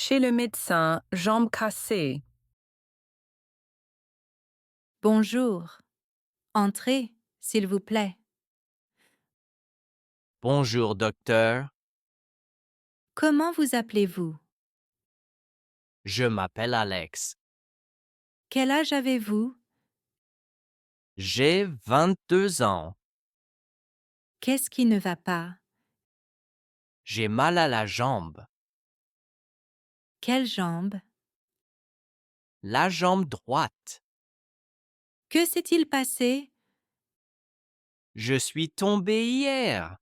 Chez le médecin, jambe cassée. Bonjour. Entrez, s'il vous plaît. Bonjour, docteur. Comment vous appelez-vous? Je m'appelle Alex. Quel âge avez-vous? J'ai 22 ans. Qu'est-ce qui ne va pas? J'ai mal à la jambe. Quelle jambe? La jambe droite. Que s'est-il passé? Je suis tombé hier.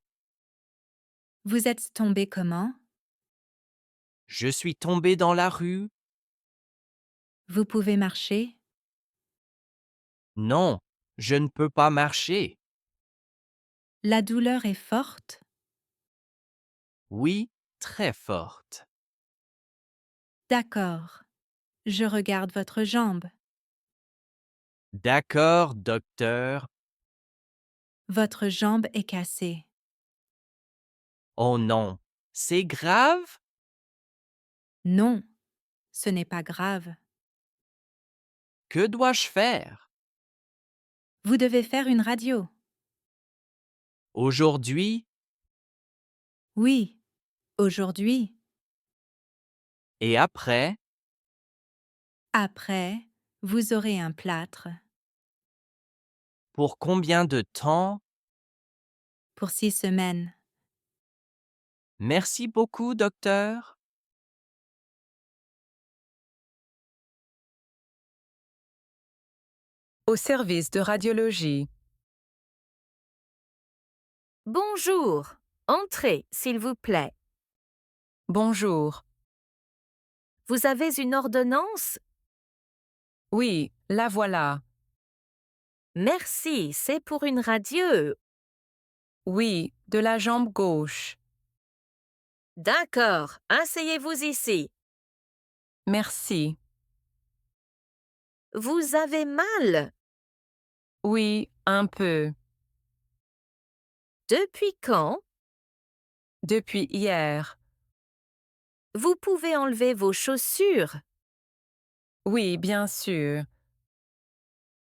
Vous êtes tombé comment? Je suis tombé dans la rue. Vous pouvez marcher? Non, je ne peux pas marcher. La douleur est forte? Oui, très forte. D'accord. Je regarde votre jambe. D'accord, docteur. Votre jambe est cassée. Oh non, c'est grave? Non, ce n'est pas grave. Que dois-je faire? Vous devez faire une radio. Aujourd'hui Oui, aujourd'hui. et après? Après, vous aurez un plâtre. Pour combien de temps? Pour 6 semaines. Merci beaucoup, docteur. Au service de radiologie. Bonjour. Entrez, s'il vous plaît. Bonjour. Vous avez une ordonnance? Oui, la voilà. Merci, c'est pour une radio. Oui, de la jambe gauche. D'accord, asseyez-vous ici. Merci. Vous avez mal? Oui, un peu. Depuis quand? Depuis hier. Vous pouvez enlever vos chaussures. Oui, bien sûr.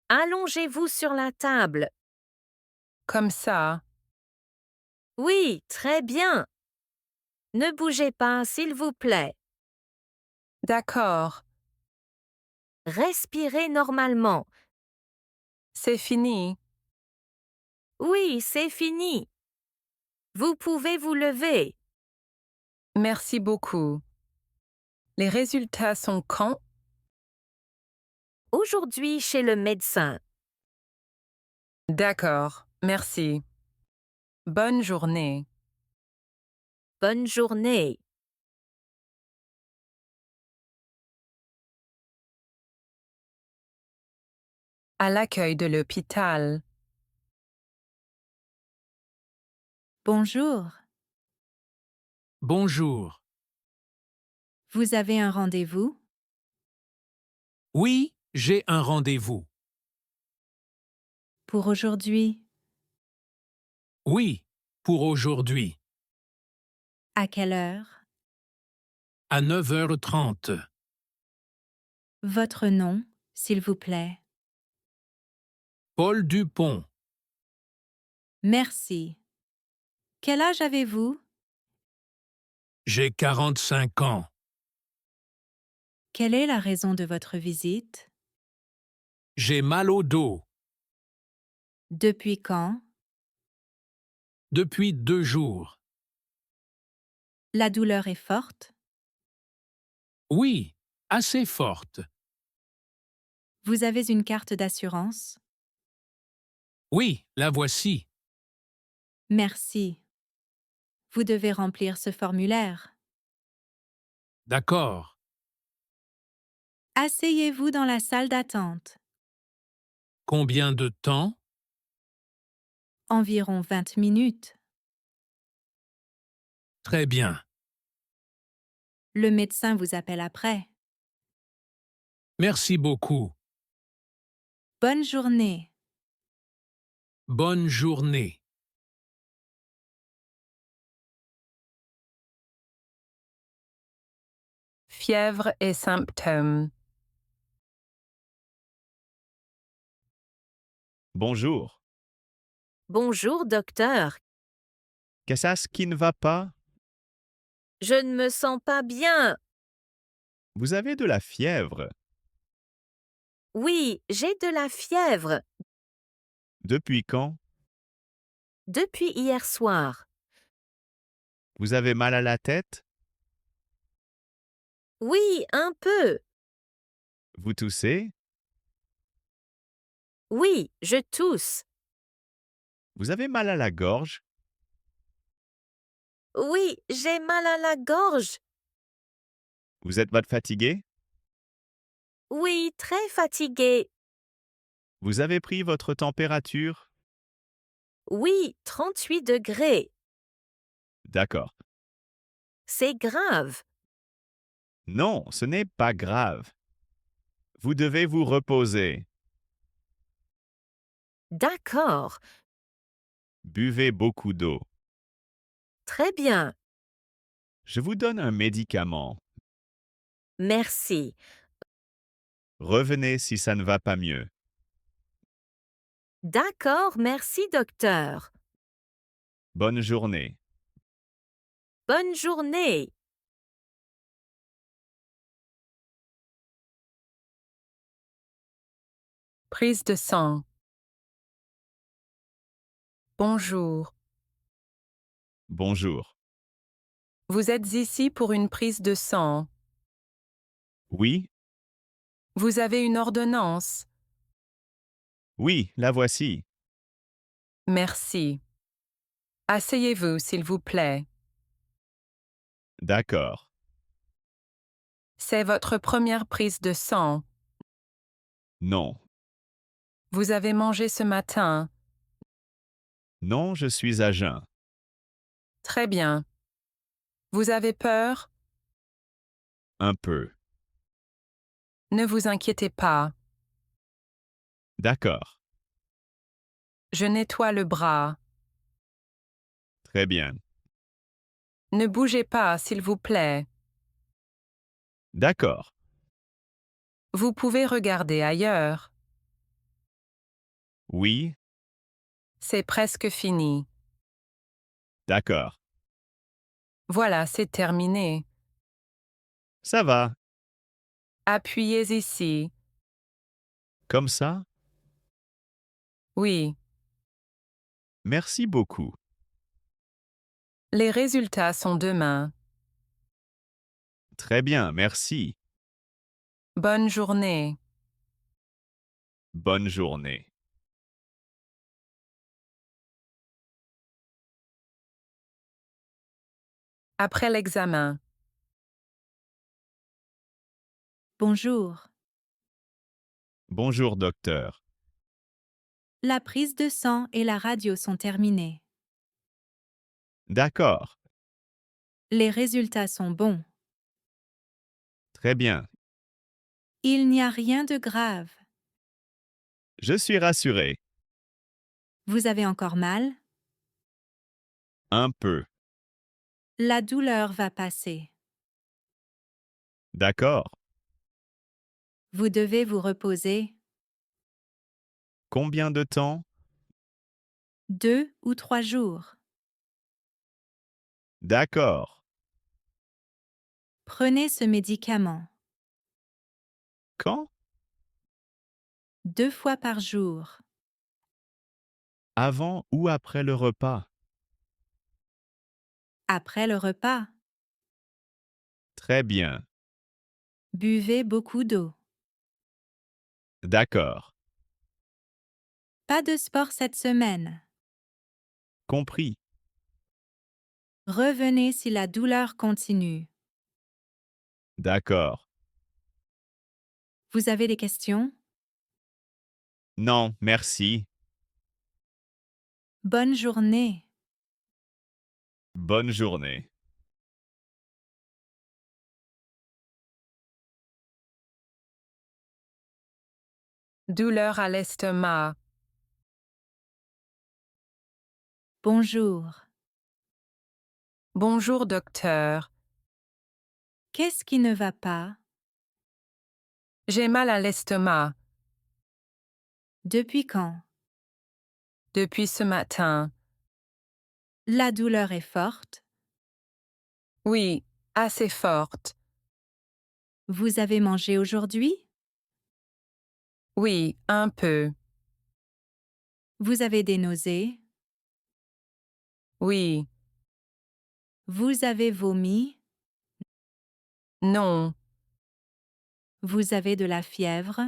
Allongez-vous sur la table. Comme ça. Oui, très bien. Ne bougez pas, s'il vous plaît. D'accord. Respirez normalement. C'est fini. Oui, c'est fini. Vous pouvez vous lever. Merci beaucoup. Les résultats sont quand? Aujourd'hui chez le médecin. D'accord. Merci. Bonne journée. Bonne journée. À l'accueil de l'hôpital. Bonjour. Bonjour. Vous avez un rendez-vous? Oui, j'ai un rendez-vous. Pour aujourd'hui? Oui, pour aujourd'hui, À quelle heure? à 9h30. Votre nom, s'il vous plaît. Paul Dupont, Merci. Quel âge avez-vous? j'ai 45 ans. Quelle est la raison de votre visite? J'ai mal au dos Depuis quand? depuis 2 jours. La douleur est forte? Oui, assez forte. Vous avez une carte d'assurance? Oui, la voici. Merci. Vous devez remplir ce formulaire. D'accord. Asseyez-vous dans la salle d'attente. Combien de temps? Environ 20 minutes. Très bien. Le médecin vous appelle après. Merci beaucoup. Bonne journée. Bonne journée. fièvre et symptômes. Bonjour. Bonjour, docteur. Qu'est-ce qui ne va pas? Je ne me sens pas bien. Vous avez de la fièvre. Oui, j'ai de la fièvre Depuis quand? depuis hier soir. Vous avez mal à la tête? Oui, un peu. Vous toussez? Oui, je tousse. Vous avez mal à la gorge? Oui, j'ai mal à la gorge. Vous êtes fatigué? Oui, très fatiguée. Vous avez pris votre température? Oui, 38 degrés. D'accord. C'est grave. Non, ce n'est pas grave. Vous devez vous reposer. D'accord. Buvez beaucoup d'eau. Très bien. Je vous donne un médicament. Merci. Revenez si ça ne va pas mieux. D'accord, merci, docteur. Bonne journée. Bonne journée. Prise de sang. Bonjour. Bonjour. Vous êtes ici pour une prise de sang. Oui? Vous avez une ordonnance. Oui, la voici. Merci. Asseyez-vous, s'il vous plaît. D'accord. C'est votre première prise de sang. Non. Vous avez mangé ce matin. Non, je suis à jeun. Très bien. Vous avez peur? Un peu. Ne vous inquiétez pas. D'accord. Je nettoie le bras. Très bien. Ne bougez pas, s'il vous plaît. D'accord. Vous pouvez regarder ailleurs. Oui? C'est presque fini. D'accord. Voilà, c'est terminé. Ça va. Appuyez ici. Comme ça? Oui. Merci beaucoup. Les résultats sont demain. Très bien, merci. Bonne journée. Bonne journée. Après l'examen. Bonjour. Bonjour, docteur. La prise de sang et la radio sont terminées. D'accord. Les résultats sont bons. Très bien. Il n'y a rien de grave. Je suis rassuré. Vous avez encore mal? Un peu. La douleur va passer. D'accord. Vous devez vous reposer Combien de temps? 2 ou 3 jours. D'accord. Prenez ce médicament Quand? 2 fois par jour. Avant ou après le repas? Après le repas, Très bien. buvez beaucoup d'eau. D'accord. Pas de sport cette semaine. Compris. Revenez si la douleur continue. D'accord. Vous avez des questions? Non, merci. Bonne journée. Bonne journée. Douleur à l'estomac. Bonjour. Bonjour, docteur. Qu'est-ce qui ne va pas? J'ai mal à l'estomac Depuis quand? depuis ce matin. La douleur est forte? Oui, assez forte. Vous avez mangé aujourd'hui? Oui, un peu. Vous avez des nausées? Oui, Vous avez vomi? non, Vous avez de la fièvre?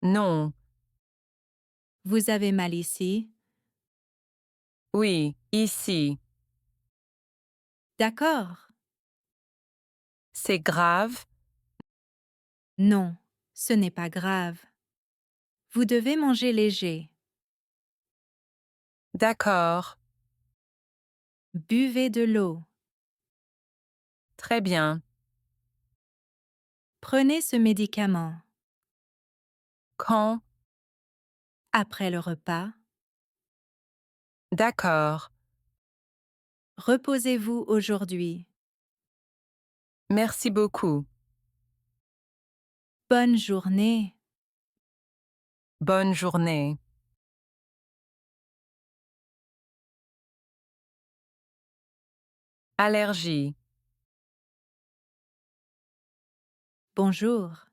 non, Vous avez mal ici? oui, ici. D'accord. C'est grave? Non, ce n'est pas grave. Vous devez manger léger. D'accord, Buvez de l'eau. très bien. Prenez ce médicament. Quand? Après le repas, D'accord. reposez-vous aujourd'hui. Merci beaucoup. Bonne journée. Bonne journée. Allergie. Bonjour.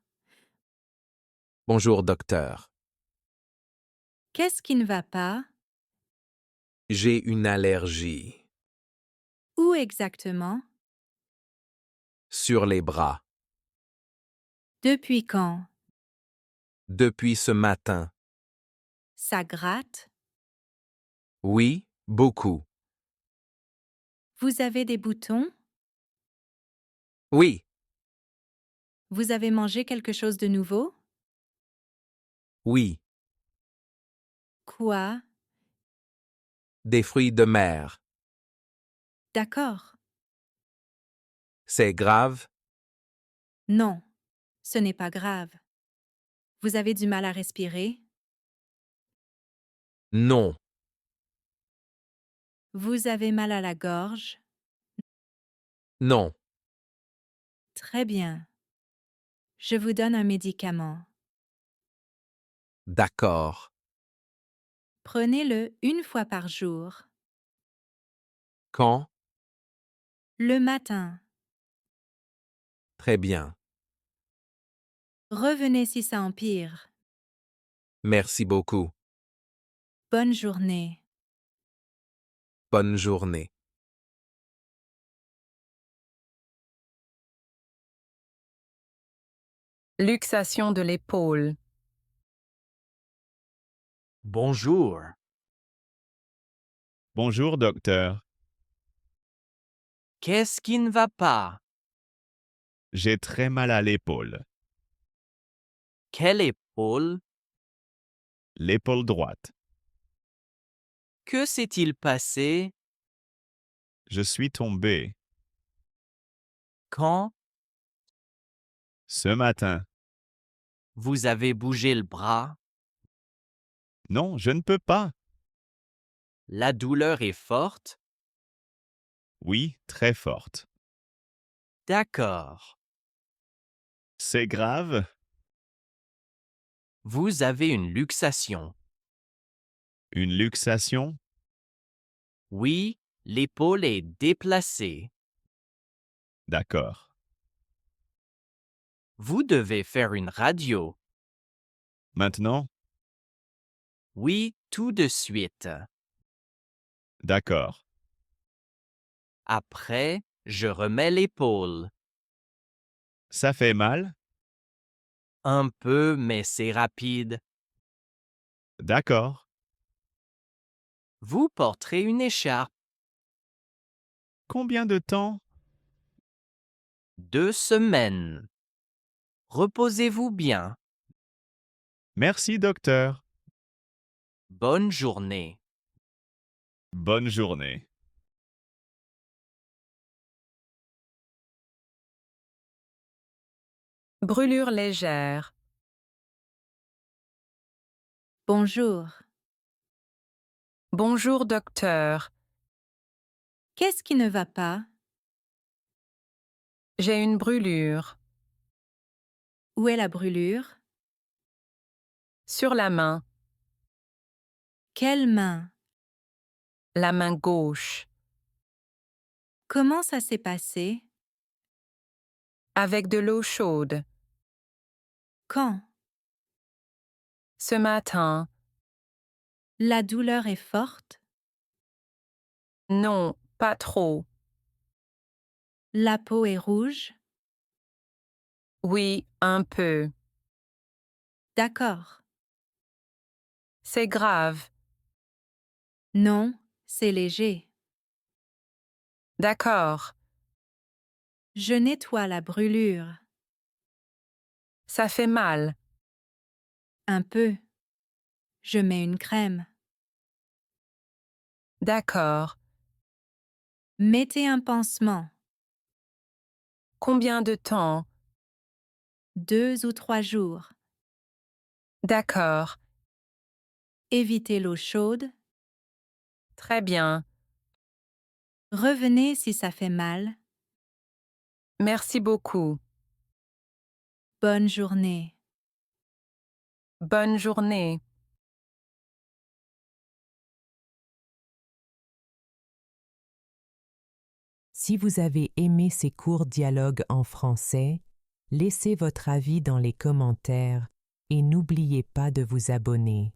Bonjour, docteur. Qu'est-ce qui ne va pas? J'ai une allergie. Où exactement? Sur les bras. Depuis quand? Depuis ce matin. Ça gratte? Oui, beaucoup. Vous avez des boutons? Oui, Vous avez mangé quelque chose de nouveau? oui. Quoi? Des fruits de mer. D'accord. C'est grave? Non, ce n'est pas grave. Vous avez du mal à respirer? Non. Vous avez mal à la gorge? Non. Très bien. Je vous donne un médicament. D'accord. Prenez-le une fois par jour. Quand? Le matin. Très bien. Revenez si ça empire. Merci beaucoup. Bonne journée. Bonne journée. Luxation de l'épaule. Bonjour. Bonjour, docteur. Qu'est-ce qui ne va pas? J'ai très mal à l'épaule. Quelle épaule? L'épaule droite. Que s'est-il passé? Je suis tombé. Quand? Ce matin. Vous avez bougé le bras? Non, je ne peux pas. La douleur est forte? Oui, très forte. D'accord. C'est grave? Vous avez une luxation. Une luxation? Oui, l'épaule est déplacée. D'accord. Vous devez faire une radio. Maintenant? Oui, tout de suite. D'accord. Après, je remets l'épaule. Ça fait mal? Un peu, mais c'est rapide. D'accord. Vous porterez une écharpe. Combien de temps? 2 semaines. Reposez-vous bien. Merci, docteur. Bonne journée. Bonne journée. Brûlure légère. Bonjour. Bonjour, docteur. Qu'est-ce qui ne va pas? J'ai une brûlure. Où est la brûlure? Sur la main. Quelle main? La main gauche. Comment ça s'est passé? Avec de l'eau chaude. Quand? Ce matin. La douleur est forte? Non, pas trop. La peau est rouge? Oui, un peu. D'accord. C'est grave. Non, c'est léger. D'accord. Je nettoie la brûlure. Ça fait mal. Un peu. Je mets une crème. D'accord. Mettez un pansement. Combien de temps? 2 ou 3 jours. D'accord. Évitez l'eau chaude. Très bien. Revenez si ça fait mal. Merci beaucoup. Bonne journée. Bonne journée. Si vous avez aimé ces courts dialogues en français, laissez votre avis dans les commentaires et n'oubliez pas de vous abonner.